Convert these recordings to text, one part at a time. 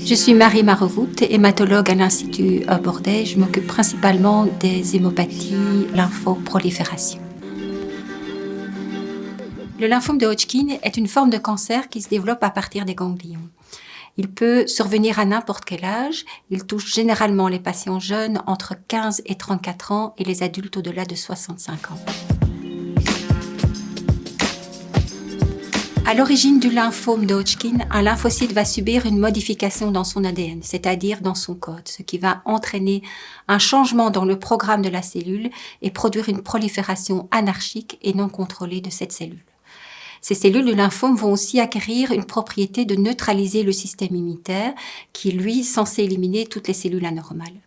Je suis Marie Marevout, hématologue à l'Institut Bordet. Je m'occupe principalement des hémopathies lymphoprolifération. Le lymphome de Hodgkin est une forme de cancer qui se développe à partir des ganglions. Il peut survenir à n'importe quel âge. Il touche généralement les patients jeunes entre 15 et 34 ans et les adultes au-delà de 65 ans. À l'origine du lymphome de Hodgkin, un lymphocyte va subir une modification dans son ADN, c'est-à-dire dans son code, ce qui va entraîner un changement dans le programme de la cellule et produire une prolifération anarchique et non contrôlée de cette cellule. Ces cellules du lymphome vont aussi acquérir une propriété de neutraliser le système immunitaire qui est, lui, censé éliminer toutes les cellules anormales.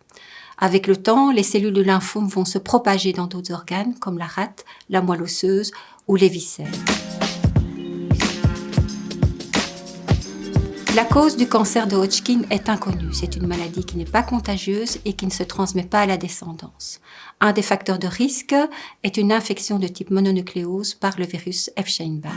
Avec le temps, les cellules du lymphome vont se propager dans d'autres organes comme la rate, la moelle osseuse ou les viscères. La cause du cancer de Hodgkin est inconnue. C'est une maladie qui n'est pas contagieuse et qui ne se transmet pas à la descendance. Un des facteurs de risque est une infection de type mononucléose par le virus Epstein-Barr.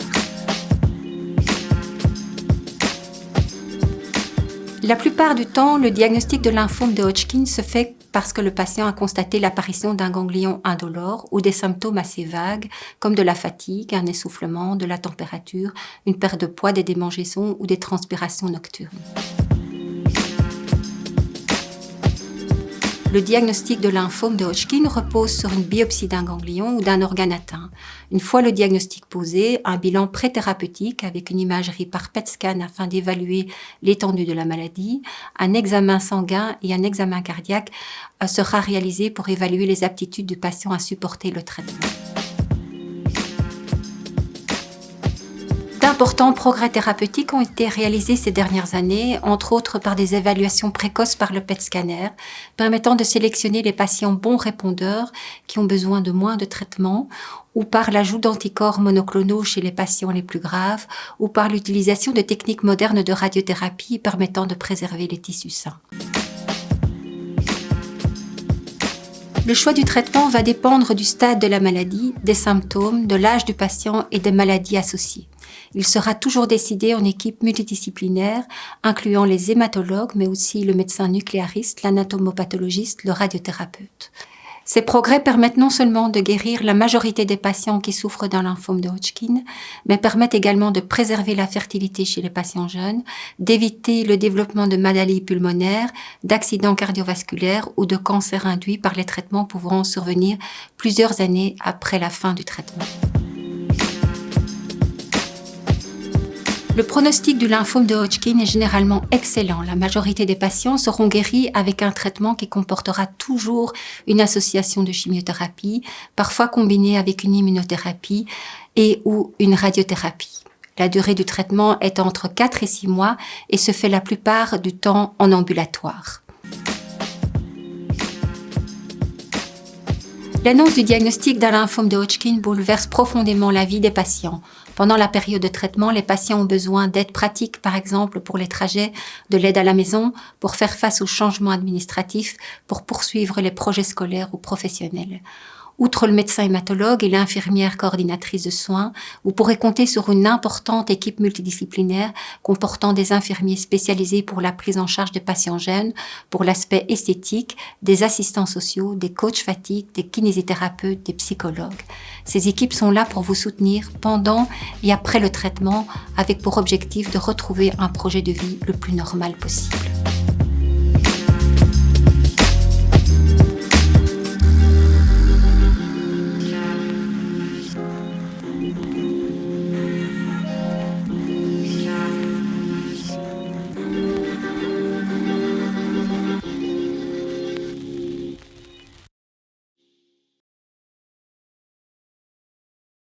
La plupart du temps, le diagnostic de lymphome de Hodgkin se fait parce que le patient a constaté l'apparition d'un ganglion indolore ou des symptômes assez vagues comme de la fatigue, un essoufflement, de la température, une perte de poids, des démangeaisons ou des transpirations nocturnes. Le diagnostic de lymphome de Hodgkin repose sur une biopsie d'un ganglion ou d'un organe atteint. Une fois le diagnostic posé, un bilan pré-thérapeutique avec une imagerie par PET scan afin d'évaluer l'étendue de la maladie, un examen sanguin et un examen cardiaque sera réalisé pour évaluer les aptitudes du patient à supporter le traitement. D'importants progrès thérapeutiques ont été réalisés ces dernières années, entre autres par des évaluations précoces par le PET scanner, permettant de sélectionner les patients bons répondeurs qui ont besoin de moins de traitement, ou par l'ajout d'anticorps monoclonaux chez les patients les plus graves, ou par l'utilisation de techniques modernes de radiothérapie permettant de préserver les tissus sains. Le choix du traitement va dépendre du stade de la maladie, des symptômes, de l'âge du patient et des maladies associées. Il sera toujours décidé en équipe multidisciplinaire, incluant les hématologues, mais aussi le médecin nucléariste, l'anatomopathologiste, le radiothérapeute. Ces progrès permettent non seulement de guérir la majorité des patients qui souffrent d'un lymphome de Hodgkin, mais permettent également de préserver la fertilité chez les patients jeunes, d'éviter le développement de maladies pulmonaires, d'accidents cardiovasculaires ou de cancers induits par les traitements pouvant survenir plusieurs années après la fin du traitement. Le pronostic du lymphome de Hodgkin est généralement excellent. La majorité des patients seront guéris avec un traitement qui comportera toujours une association de chimiothérapie, parfois combinée avec une immunothérapie et ou une radiothérapie. La durée du traitement est entre 4 et 6 mois et se fait la plupart du temps en ambulatoire. L'annonce du diagnostic d'un lymphome de Hodgkin bouleverse profondément la vie des patients. Pendant la période de traitement, les patients ont besoin d'aide pratique, par exemple pour les trajets, de l'aide à la maison, pour faire face aux changements administratifs, pour poursuivre les projets scolaires ou professionnels. Outre le médecin hématologue et l'infirmière coordinatrice de soins, vous pourrez compter sur une importante équipe multidisciplinaire comportant des infirmiers spécialisés pour la prise en charge des patients jeunes, pour l'aspect esthétique, des assistants sociaux, des coachs fatigue, des kinésithérapeutes, des psychologues. Ces équipes sont là pour vous soutenir pendant et après le traitement avec pour objectif de retrouver un projet de vie le plus normal possible.